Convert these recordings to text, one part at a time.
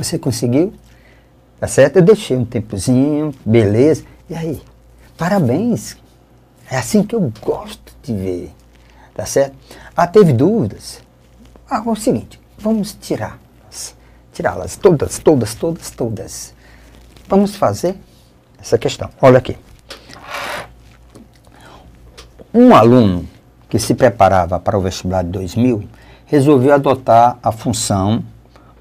Você conseguiu? Tá certo? Eu deixei um tempozinho, beleza. E aí? Parabéns. É assim que eu gosto de ver. Tá certo? Ah, teve dúvidas? Ah, é o seguinte, vamos tirá-las todas. Vamos fazer essa questão. Olha aqui. Um aluno que se preparava para o vestibular de 2000 resolveu adotar a função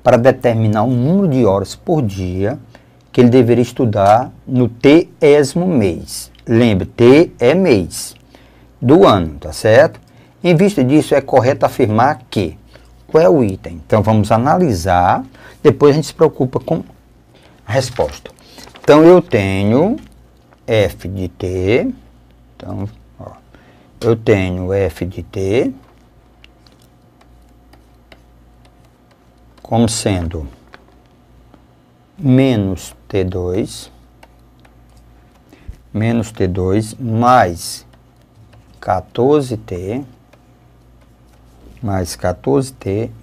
para determinar o número de horas por dia que ele deveria estudar no T-esmo mês. Lembre, T é mês do ano, tá certo? Em vista disso, é correto afirmar que... Qual é o item? Então, vamos analisar, depois a gente se preocupa com a resposta. Então, eu tenho f de t, então, ó, eu tenho f de t como sendo menos T2 mais 14T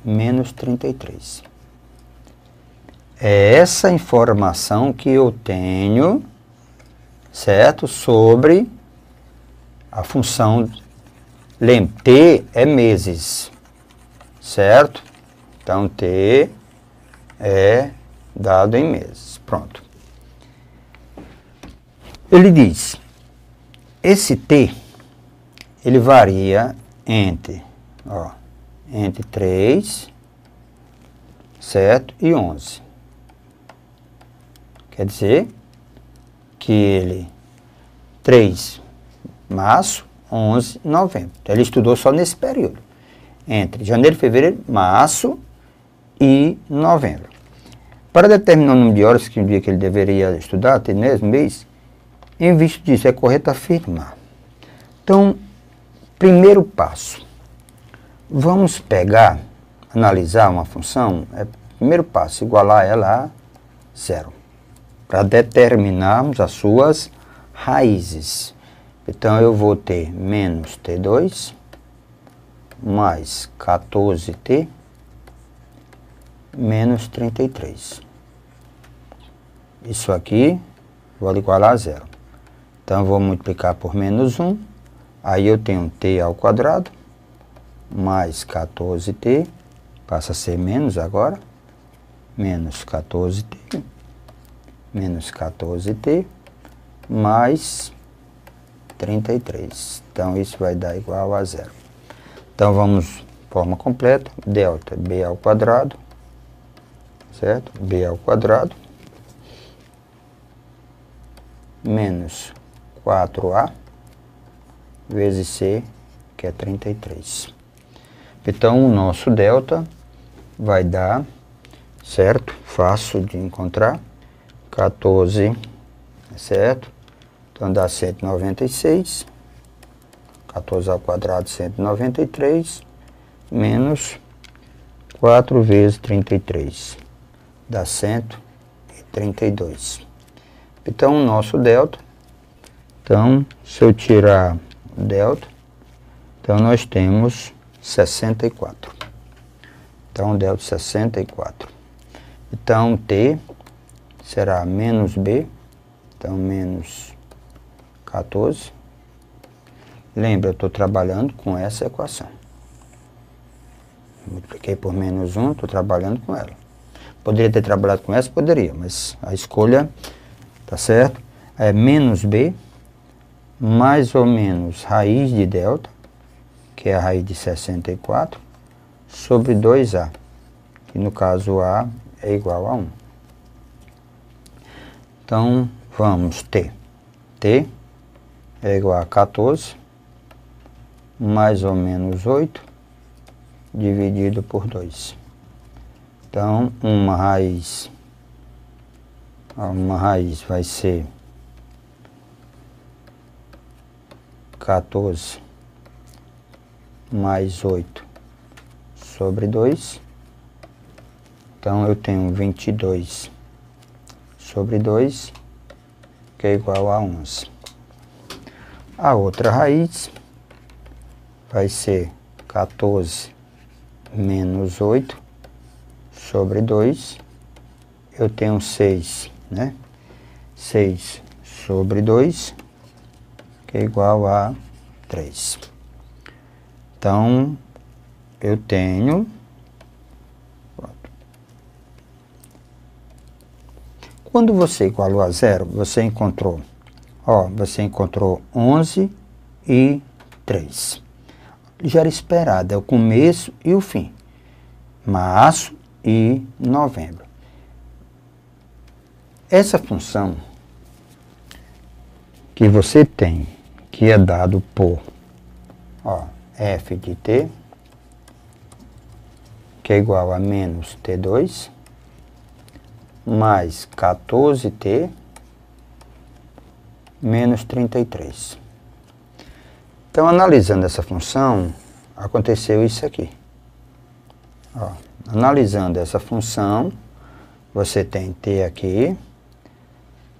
menos 33. É essa informação que eu tenho, certo? Sobre a função, lembre, T é meses, certo? Então, T é dado em meses. Pronto. Ele diz, esse T, ele varia entre 3, certo? E 11. Quer dizer que ele, 3, março, 11, novembro. Então, ele estudou só nesse período. Entre janeiro, fevereiro, março e novembro. Para determinar o número de horas que um dia que ele deveria estudar, ter mesmo mês, em vista disso, é correto afirmar. Então, primeiro passo. Vamos pegar, analisar uma função, primeiro passo, igualar ela a zero, para determinarmos as suas raízes. Então, eu vou ter menos T2 mais 14T menos 33. Isso aqui, vou igualar a zero. Então, eu vou multiplicar por menos 1, aí eu tenho T ao quadrado, mais 14T, passa a ser menos agora, menos 14T, mais 33. Então, isso vai dar igual a zero. Então, vamos, forma completa, delta B ao quadrado, certo? B ao quadrado, menos 4A, vezes C, que é 33. Então, o nosso delta vai dar, certo? Fácil de encontrar, 14, certo? Então, dá 196, 14 ao quadrado, 193, menos 4 vezes 33, dá 132. Então, o nosso delta, então, se eu tirar o delta, então, nós temos 64. Então, delta 64. Então, T será menos B, então, menos 14. Lembra, eu estou trabalhando com essa equação. Multipliquei por menos 1, estou trabalhando com ela. Poderia ter trabalhado com essa? Poderia, mas a escolha, tá certo? É menos B, mais ou menos raiz de delta, que é a raiz de 64, sobre 2A, que no caso A é igual a 1. Então, vamos ter T é igual a 14, mais ou menos 8, dividido por 2. Então, uma raiz vai ser 14 mais 8 sobre 2. Então, eu tenho 22 sobre 2, que é igual a 11. A outra raiz vai ser 14 menos 8 sobre 2, eu tenho 6, né? 6 sobre 2, que é igual a 3. Então, eu tenho... Quando você igualou a 0, você encontrou, você encontrou 11 e 3. Já era esperado, é o começo e o fim. Março e novembro. Essa função que você tem, que é dado por f de t, que é igual a menos t2, mais 14t, menos 33. Então, analisando essa função, aconteceu isso aqui. Analisando essa função, você tem t aqui.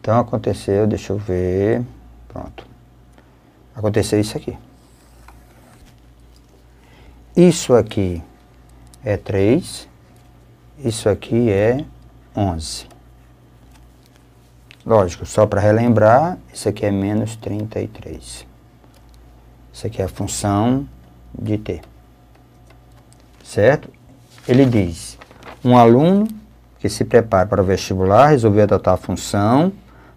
Então, aconteceu, deixa eu ver, pronto. Aconteceu isso aqui. Isso aqui é 3, isso aqui é 11. Lógico, só para relembrar, isso aqui é menos 33. Isso aqui é a função de t. Certo? Ele diz, um aluno que se prepara para o vestibular resolveu adotar a função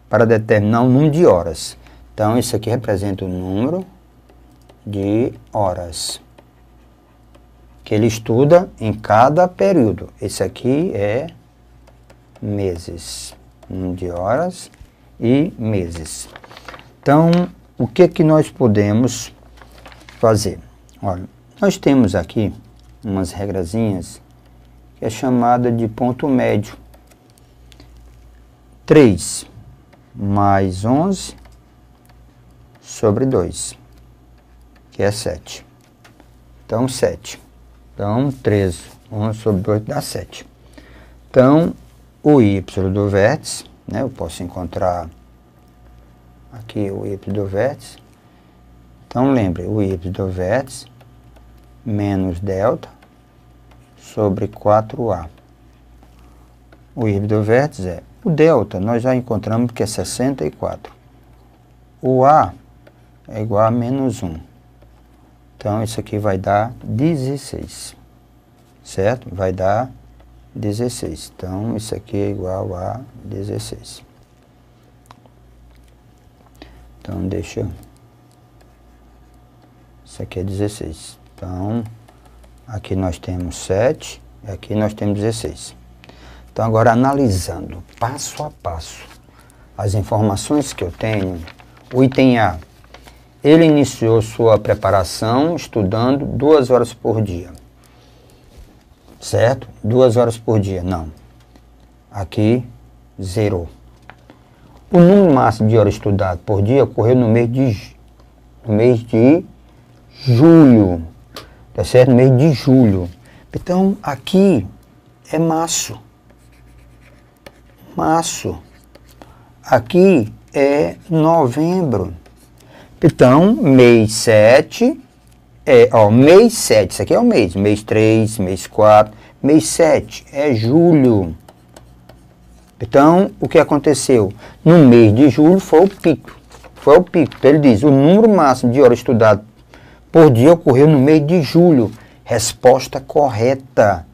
para determinar o número de horas. Então, isso aqui representa o número de horas que ele estuda em cada período. Esse aqui é meses. Número de horas e meses. Então, o que nós podemos fazer? Olha, nós temos aqui umas regrazinhas que é chamada de ponto médio. 3 mais 11 sobre 2, que é 7. Então, 7. Então, 13, 11 sobre 2 dá 7. Então, o y do vértice, né, eu posso encontrar aqui o y do vértice. Então, lembre, o y do vértice menos delta sobre 4a. O y do vértice é o delta, nós já encontramos que é 64. O a é igual a menos 1. Então, isso aqui vai dar 16. Certo? Vai dar 16. Então, isso aqui é igual a 16. Então, deixa... Isso aqui é 16. Então, aqui nós temos 7 e aqui nós temos 16. Então, agora analisando passo a passo as informações que eu tenho, o item A, ele iniciou sua preparação estudando 2 horas por dia. Certo? 2 horas por dia, não. Aqui, zerou. O número máximo de horas estudadas por dia ocorreu no mês de julho. Tá certo? No mês de julho. Então, aqui é março. Março. Aqui é novembro. Então, mês 7 mês 7, isso aqui é o mês 3, mês 4, mês 7 é julho. Então, o que aconteceu? No mês de julho foi o pico. Então, ele diz, o número máximo de horas estudadas por dia ocorreu no mês de julho. Resposta correta.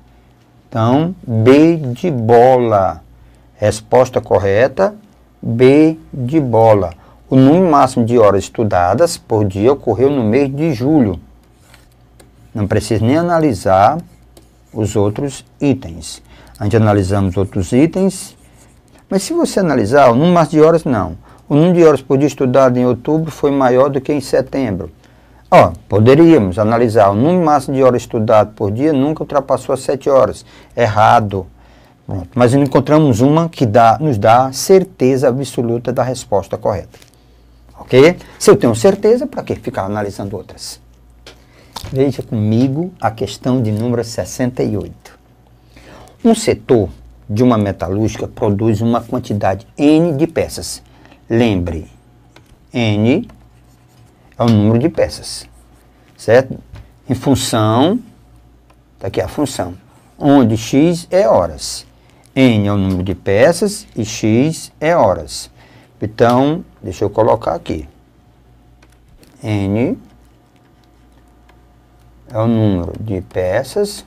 Então, B de bola. Resposta correta, B de bola. O número máximo de horas estudadas por dia ocorreu no mês de julho. Não precisa nem analisar os outros itens. A gente analisamos outros itens, mas se você analisar, o número máximo de horas, não. O número de horas por dia estudado em outubro foi maior do que em setembro. Poderíamos analisar, o número máximo de horas estudado por dia nunca ultrapassou as 7 horas. Errado. Pronto. Mas encontramos uma que nos dá certeza absoluta da resposta correta. Ok? Se eu tenho certeza, para que ficar analisando outras? Veja comigo a questão de número 68. Um setor de uma metalúrgica produz uma quantidade N de peças. Lembre, N é o número de peças, certo? Em função, está aqui a função, onde X é horas. N é o número de peças e X é horas. Então, deixa eu colocar aqui. N é o número de peças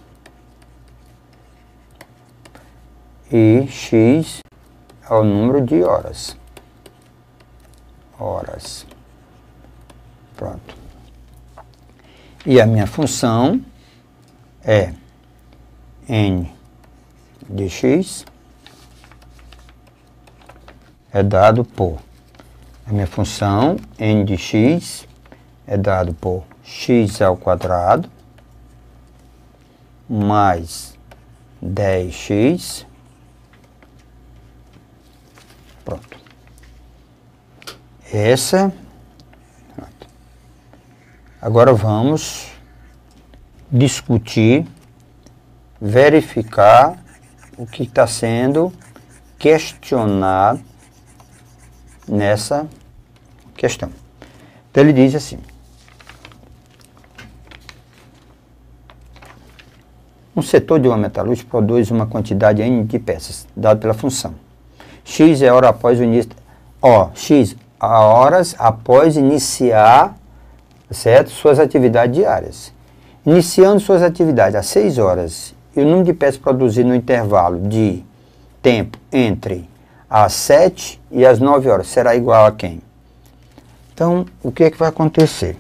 e X é o número de horas. Horas. Pronto. E a minha função é N de X é dado por, a minha função N de X é dado por X ao quadrado mais 10x. Pronto. Essa. Pronto. Agora vamos discutir, verificar o que está sendo questionado nessa questão. Então ele diz assim: um setor de uma metalúrgica produz uma quantidade N de peças, dado pela função. X é a hora após o início. X a horas após iniciar, certo, suas atividades diárias. Iniciando suas atividades às 6 horas e o número de peças produzidas no intervalo de tempo entre as 7 e as 9 horas será igual a quem? Então, o que é que vai acontecer?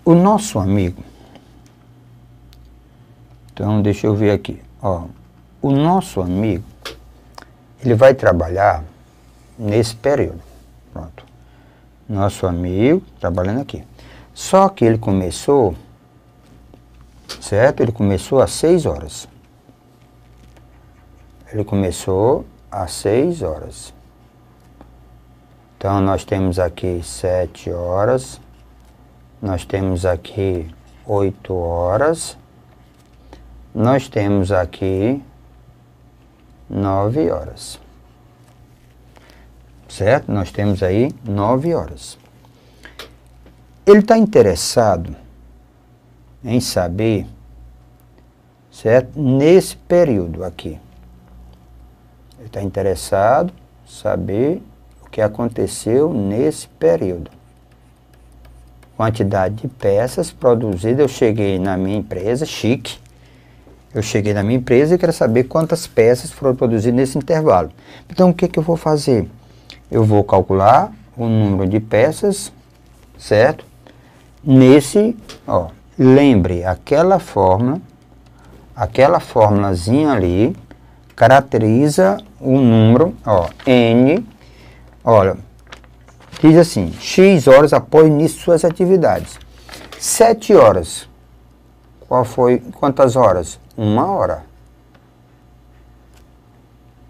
O nosso amigo, então deixa eu ver aqui, o nosso amigo, ele vai trabalhar nesse período. Pronto. Nosso amigo trabalhando aqui. Só que ele começou, certo? Ele começou às 6 horas. Ele começou às 6 horas. Então, nós temos aqui 7 horas. Nós temos aqui 8 horas. Nós temos aqui 9 horas. Certo? Nós temos aí 9 horas. Ele está interessado em saber, certo? Nesse período aqui. Ele está interessado em saber o que aconteceu nesse período. Quantidade de peças produzidas. Eu cheguei na minha empresa, chique. Eu cheguei na minha empresa e quero saber quantas peças foram produzidas nesse intervalo. Então, o que que eu vou fazer? Eu vou calcular o número de peças, certo? Nesse, lembre, aquela formulazinha ali, caracteriza o número, N, olha, diz assim, X horas após o início de suas atividades. 7 horas, quantas horas? 1 hora.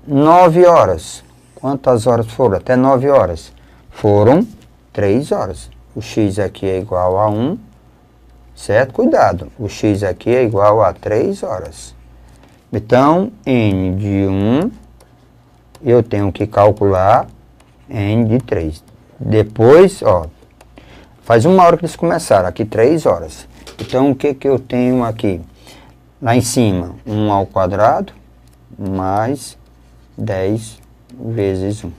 9 horas, quantas horas foram? Até 9 horas. Foram 3 horas. O X aqui é igual a 1, certo? Cuidado, o X aqui é igual a 3 horas. Então, N de 1, eu tenho que calcular N de 3. Depois, faz 1 hora que eles começaram, aqui 3 horas. Então, o que que eu tenho aqui? Lá em cima, 1 ao quadrado, mais 10 vezes 1.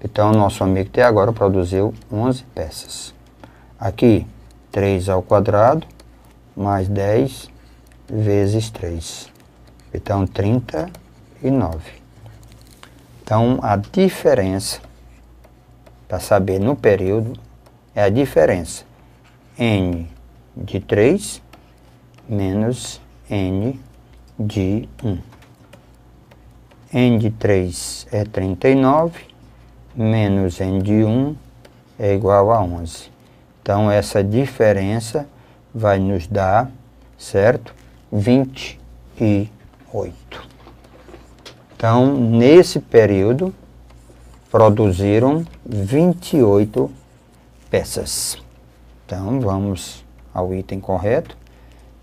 Então, o nosso amigo até agora produziu 11 peças. Aqui, 3 ao quadrado, mais 10 vezes 3. Então, 39. Então, a diferença, para saber no período, é a diferença N de 3 menos N de 1. N de 3 é 39, menos N de 1 é igual a 11. Então, essa diferença vai nos dar, certo? 28. Então, nesse período, produziram 28 peças. Então, vamos ao item correto.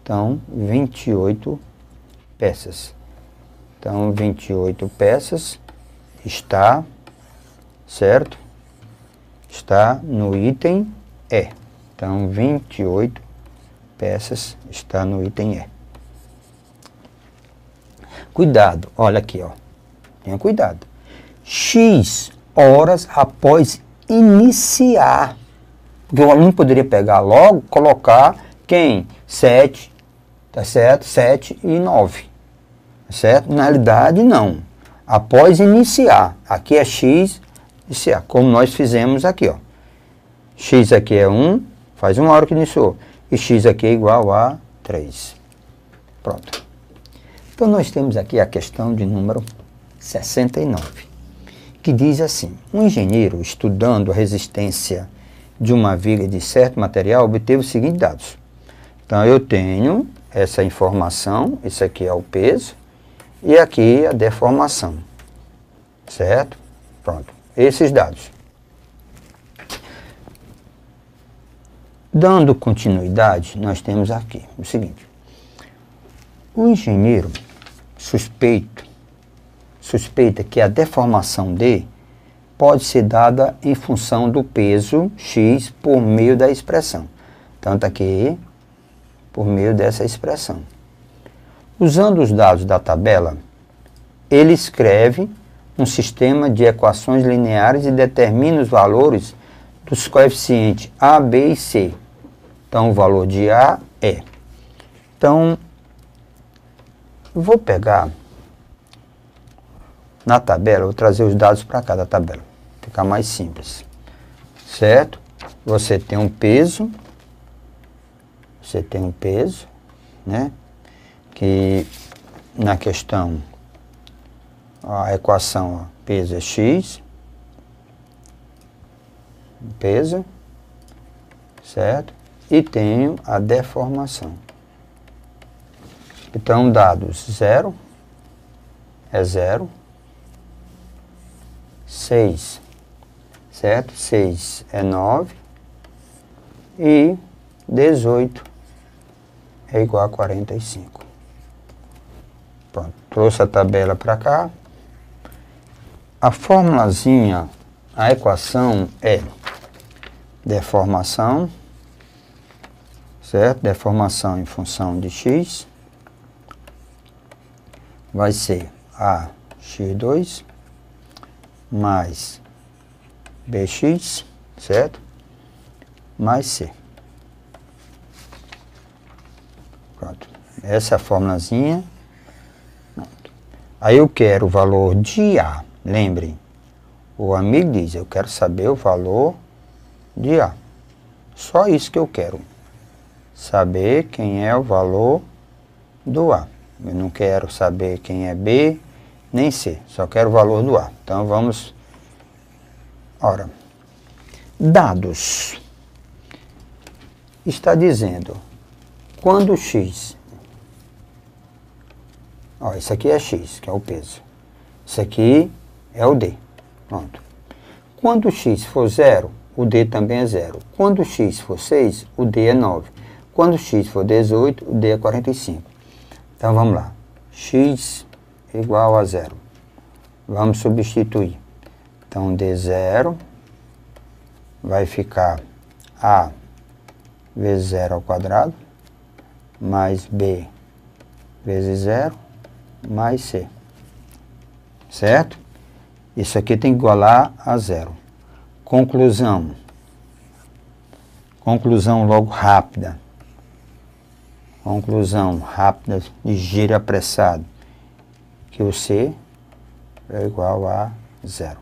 Então, 28 peças. Então, 28 peças está, certo? Está no item E. Então, 28 peças está no item E. Cuidado, olha aqui, ó. Tenha cuidado. X horas após iniciar. Porque o aluno poderia pegar logo, colocar quem? 7, tá certo? 7 e 9. Tá certo? Na realidade, não. Após iniciar. Aqui é X iniciar, como nós fizemos aqui, ó. X aqui é 1, faz 1 hora que iniciou. E X aqui é igual a 3. Pronto. Então, nós temos aqui a questão de número 69, que diz assim: um engenheiro, estudando a resistência de uma viga de certo material, obteve os seguintes dados. Então, eu tenho essa informação, isso aqui é o peso, e aqui a deformação, certo? Pronto, esses dados. Dando continuidade, nós temos aqui o seguinte: o engenheiro suspeita que a deformação D pode ser dada em função do peso X por meio da expressão. Tanto aqui, por meio dessa expressão. Usando os dados da tabela, ele escreve um sistema de equações lineares e determina os valores dos coeficientes A, B e C. Então, o valor de A é. Então, eu vou pegar na tabela, vou trazer os dados para cá da tabela. Ficar mais simples. Certo? Você tem um peso. Né? Que na questão, a equação, ó, peso é X. Peso. Certo? E tenho a deformação. Então, dados 0 é 0. 6, certo? 6 é 9 e 18 é igual a 45. Pronto, trouxe a tabela para cá. A formulazinha, a equação é deformação, certo? Deformação em função de x vai ser AX2 mais BX, certo? Mais C. Pronto. Essa é a formulazinha. Pronto. Aí eu quero o valor de A. Lembrem, o amigo diz, eu quero saber o valor de A. Só isso que eu quero. Saber quem é o valor do A. Eu não quero saber quem é B, nem C, só quero o valor do A. Então, vamos... Ora, dados. Está dizendo, quando X... Ó, isso aqui é X, que é o peso. Isso aqui é o D. Pronto. Quando X for 0, o D também é 0. Quando X for 6, o D é 9. Quando X for 18, o D é 45. Então, vamos lá. X igual a 0. Vamos substituir. Então, D0 vai ficar A vezes 0 ao quadrado, mais B vezes 0, mais C. Certo? Isso aqui tem que igualar a 0. Conclusão. Conclusão logo rápida. Conclusão rápida, ligeira e apressada. Que o C é igual a 0.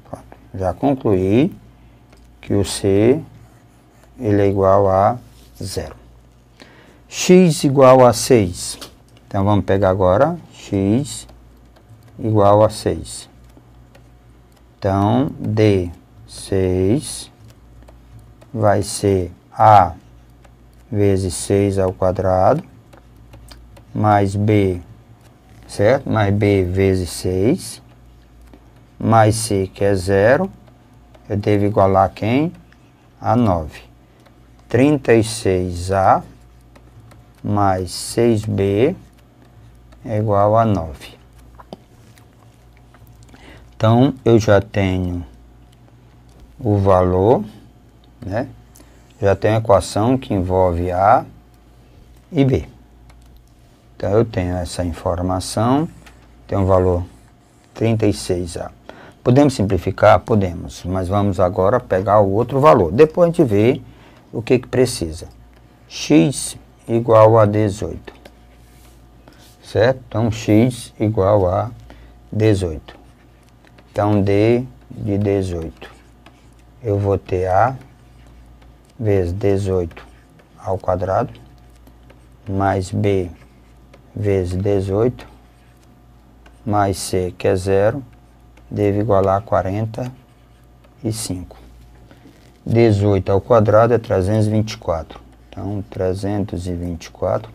Pronto. Já concluí que o C ele é igual a 0. X igual a 6. Então, vamos pegar agora X igual a 6. Então, D6 vai ser A vezes 6 ao quadrado, mais B, certo? Mais B vezes 6, mais C, que é 0, eu devo igualar quem? A 9. 36A mais 6B é igual a 9. Então, eu já tenho o valor, né? Já tenho a equação que envolve A e B. Então, eu tenho essa informação, tem um valor 36A. Podemos simplificar? Podemos, mas vamos agora pegar o outro valor. Depois a gente vê o que precisa. X igual a 18. Certo? Então, x igual a 18. Então, d de 18. Eu vou ter a vezes 18 ao quadrado, mais b vezes 18, mais c, que é 0, deve igualar a 45. 18 ao quadrado é 324. Então, 324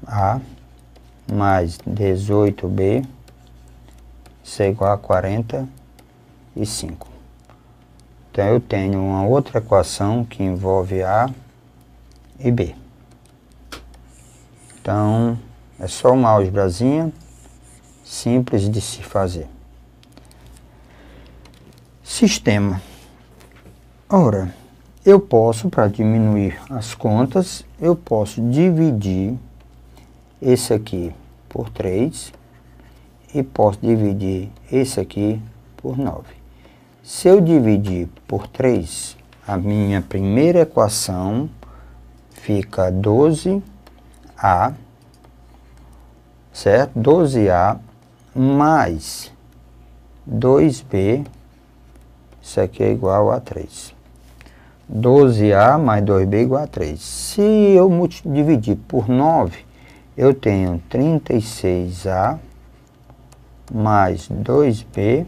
A mais 18B, isso é igual a 45. Então, eu tenho uma outra equação que envolve A e B. Então, é só uma álgebrazinha simples de se fazer. Sistema. Ora, eu posso, para diminuir as contas, eu posso dividir esse aqui por 3 e posso dividir esse aqui por 9. Se eu dividir por 3, a minha primeira equação fica 12A, certo? 12A mais 2B, isso aqui é igual a 3. 12A mais 2B igual a 3. Se eu dividir por 9, eu tenho 36A mais 2B,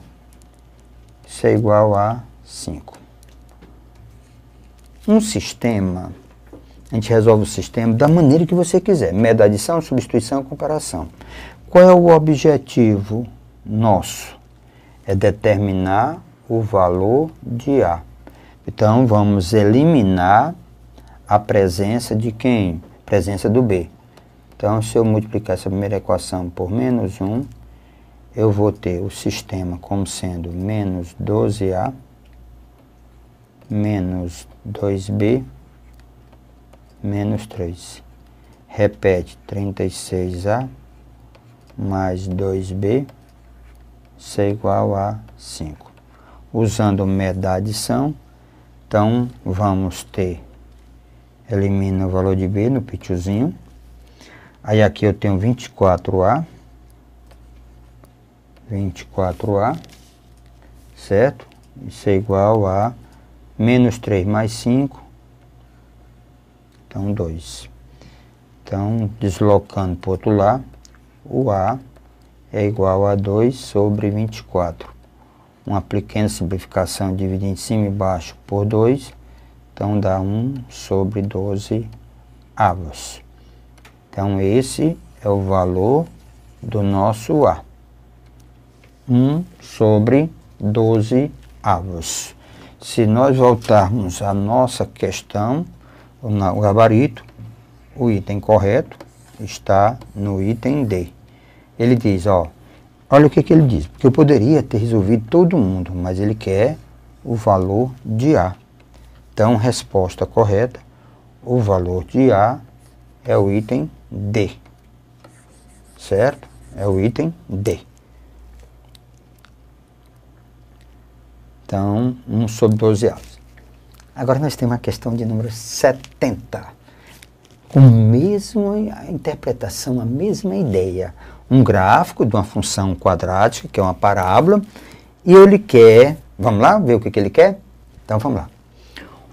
isso é igual a 5. Um sistema, a gente resolve o sistema da maneira que você quiser. Método, adição, substituição, comparação. Qual é o objetivo nosso? É determinar o valor de A. Então, vamos eliminar a presença de quem? Presença do B. Então, se eu multiplicar essa primeira equação por menos 1, eu vou ter o sistema como sendo menos 12A, menos 2B, menos 3. Repete 36A mais 2B, isso é igual a 5. Usando o método da adição, então vamos ter, elimina o valor de B no pitiozinho. Aí aqui eu tenho 24A, certo? Isso é igual a menos 3 mais 5, então 2. Então, deslocando para o outro lado, o A é igual a 2 sobre 24. Uma pequena simplificação, dividir em cima e baixo por 2, então dá 1 sobre 12 avos. Então, esse é o valor do nosso A. 1 sobre 12 avos. Se nós voltarmos à nossa questão, o gabarito, o item correto está no item D. Ele diz, ó, olha o que ele diz, porque eu poderia ter resolvido todo mundo, mas ele quer o valor de A. Então, resposta correta, o valor de A é o item D, certo? É o item D. Então, 1 sobre 12 avos. Agora nós temos a questão de número 70. Com a mesma interpretação, a mesma ideia. Um gráfico de uma função quadrática, que é uma parábola, e ele quer, vamos lá ver o que ele quer? Então vamos lá.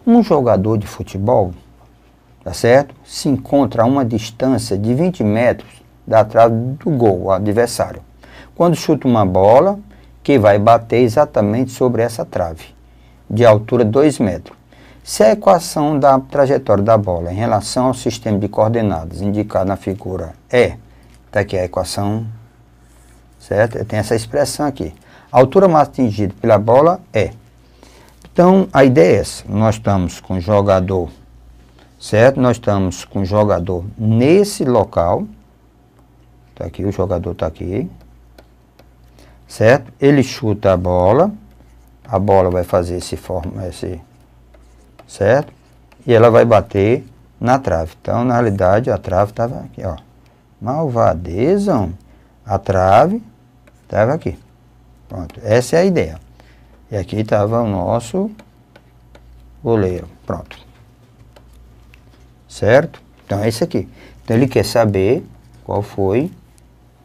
Um jogador de futebol, tá certo? Se encontra a uma distância de 20 metros da trave do gol, o adversário. Quando chuta uma bola, que vai bater exatamente sobre essa trave, de altura 2 metros. Se a equação da trajetória da bola em relação ao sistema de coordenadas indicado na figura é, está aqui a equação, certo? Eu tenho essa expressão aqui. A altura máxima atingida pela bola é. Então, a ideia é essa. Nós estamos com o jogador, certo? Nós estamos com o jogador nesse local. Está aqui, o jogador está aqui. Certo? Ele chuta a bola vai fazer esse, certo? E ela vai bater na trave. Então, na realidade, a trave estava aqui, ó. Malvadeza, homem. A trave estava aqui. Pronto, essa é a ideia. E aqui estava o nosso goleiro. Pronto. Certo? Então, é isso aqui. Então, ele quer saber qual foi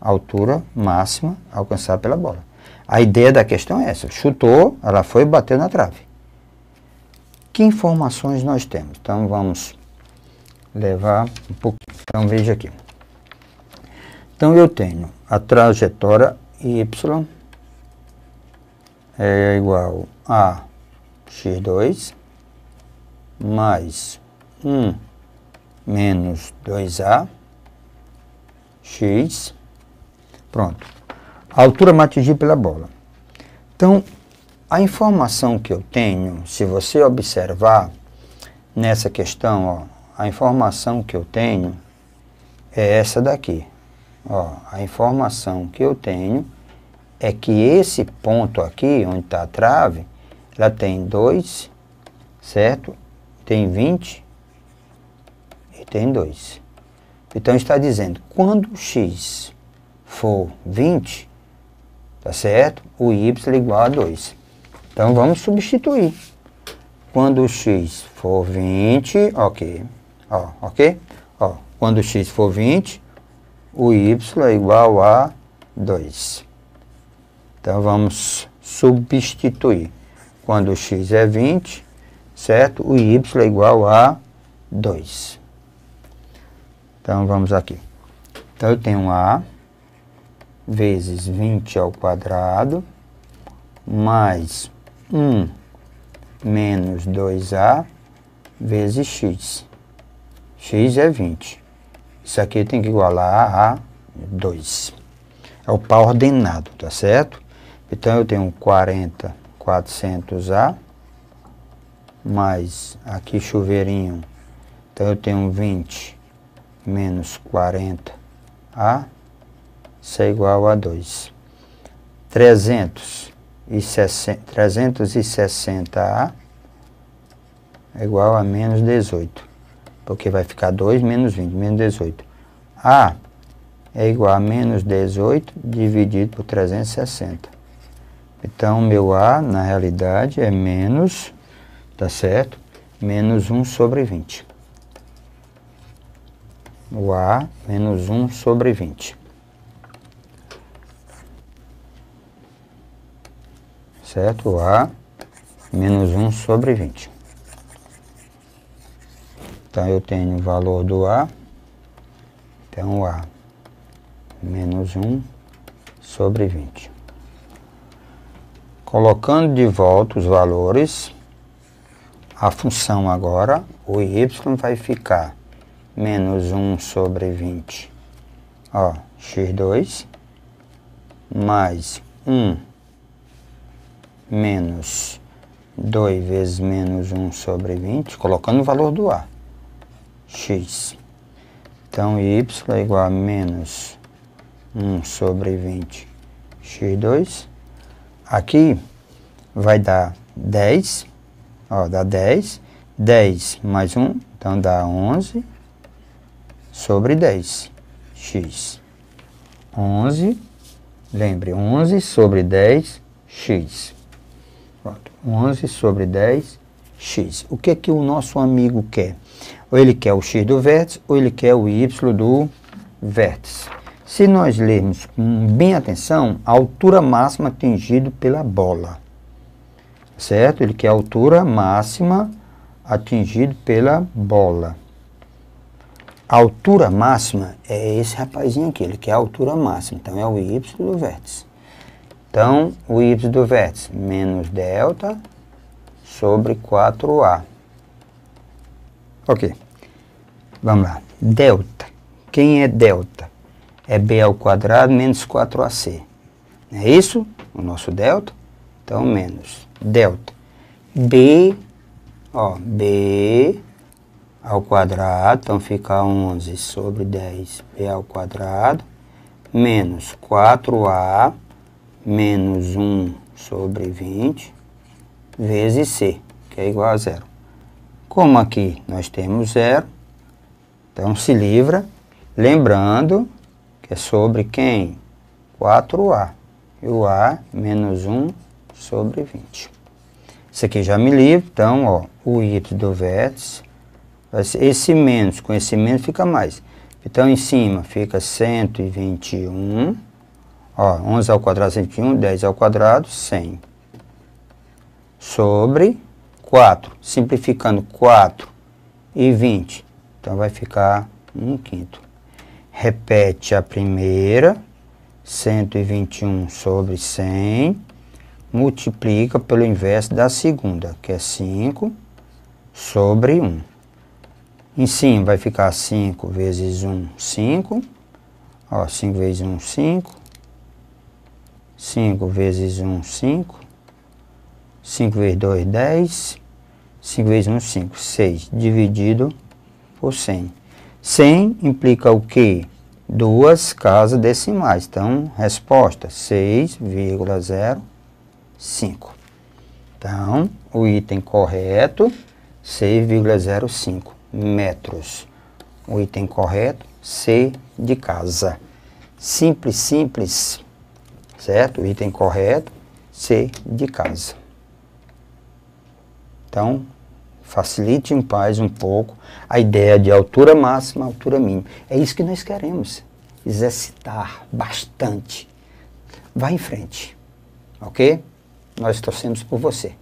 a altura máxima alcançada pela bola. A ideia da questão é essa. Chutou, ela foi e bateu na trave. Que informações nós temos? Então, vamos levar um pouco. Então, veja aqui. Então, eu tenho a trajetória y é igual a x2 mais 1 menos 2a x. Pronto. A altura atingida pela bola. Então, a informação que eu tenho, se você observar nessa questão, ó, a informação que eu tenho é essa daqui. Ó, a informação que eu tenho é que esse ponto aqui, onde está a trave, ela tem 2, certo? Tem 20 e tem 2. Então, está dizendo, quando o x for 20, tá certo? O y é igual a 2. Então, vamos substituir. Quando o x for 20, ok. Ó, ok? Ó, quando o x for 20, o y é igual a 2. Então, vamos substituir. Quando o x é 20, certo? O y é igual a 2. Então, vamos aqui. Então, eu tenho a vezes 20 ao quadrado, mais 1 menos 2a vezes x. X é 20. Isso aqui tem que igualar a 2. É o par ordenado, tá certo? Então, eu tenho 40, 400a, mais aqui chuveirinho. Então, eu tenho 20 menos 40a, isso é igual a 2. 360a é igual a menos 18. Porque vai ficar 2 menos 20, menos 18. A é igual a menos 18 dividido por 360. Então, meu A, na realidade, é menos, tá certo? Menos 1 sobre 20. O A, menos 1 sobre 20. Certo? O A, menos 1 sobre 20. Então, eu tenho o valor do A. Então, o A, menos 1 sobre 20. Colocando de volta os valores, a função agora, o y vai ficar menos 1 sobre 20, ó, x2, mais 1 menos 2 vezes menos 1 sobre 20, colocando o valor do A, x. Então, y é igual a menos 1 sobre 20, x2. Aqui vai dar 10, ó, dá 10, 10 mais 1, então dá 11 sobre 10, x. 11, lembre, 11 sobre 10, x. Pronto, 11 sobre 10, x. O que é que o nosso amigo quer? Ou ele quer o x do vértice, ou ele quer o y do vértice. Se nós lermos com bem atenção, a altura máxima atingida pela bola. Certo? Ele quer a altura máxima atingida pela bola. A altura máxima é esse rapazinho aqui, ele quer a altura máxima, então é o y do vértice. Então, o y do vértice, menos delta sobre 4a. Ok. Vamos lá. Delta. Quem é delta? É b ao quadrado menos 4ac. Não é isso? O nosso delta. Então, menos delta. B, ó, b ao quadrado, então fica 11 sobre 10b ao quadrado, menos 4a, menos 1 sobre 20, vezes c, que é igual a 0. Como aqui nós temos 0, Então, se livra, lembrando que é sobre quem? 4A. E o A menos 1 sobre 20. Isso aqui já me livra, então, ó, o y do vértice, esse menos com esse menos fica mais. Então, em cima fica 121, ó, 11 ao quadrado, 121, 10 ao quadrado, 100. Sobre 4, simplificando 4 e 20, então vai ficar 1/5. Repete a primeira, 121 sobre 100, multiplica pelo inverso da segunda, que é 5 sobre 1. Em cima vai ficar 5 vezes 1, 5. Ó, 5 vezes 1, 5. 5 vezes 1, 5. 5 vezes 2, 10. 5 vezes 1, 5. 6 dividido por 100. 100 implica o quê? Duas casas decimais. Então, resposta 6,05. Então, o item correto, 6,05 metros. O item correto, C de casa. Simples, simples, certo? O item correto, C de casa. Então, facilite em paz um pouco a ideia de altura máxima, altura mínima. É isso que nós queremos, exercitar bastante. Vá em frente, ok? Nós torcemos por você.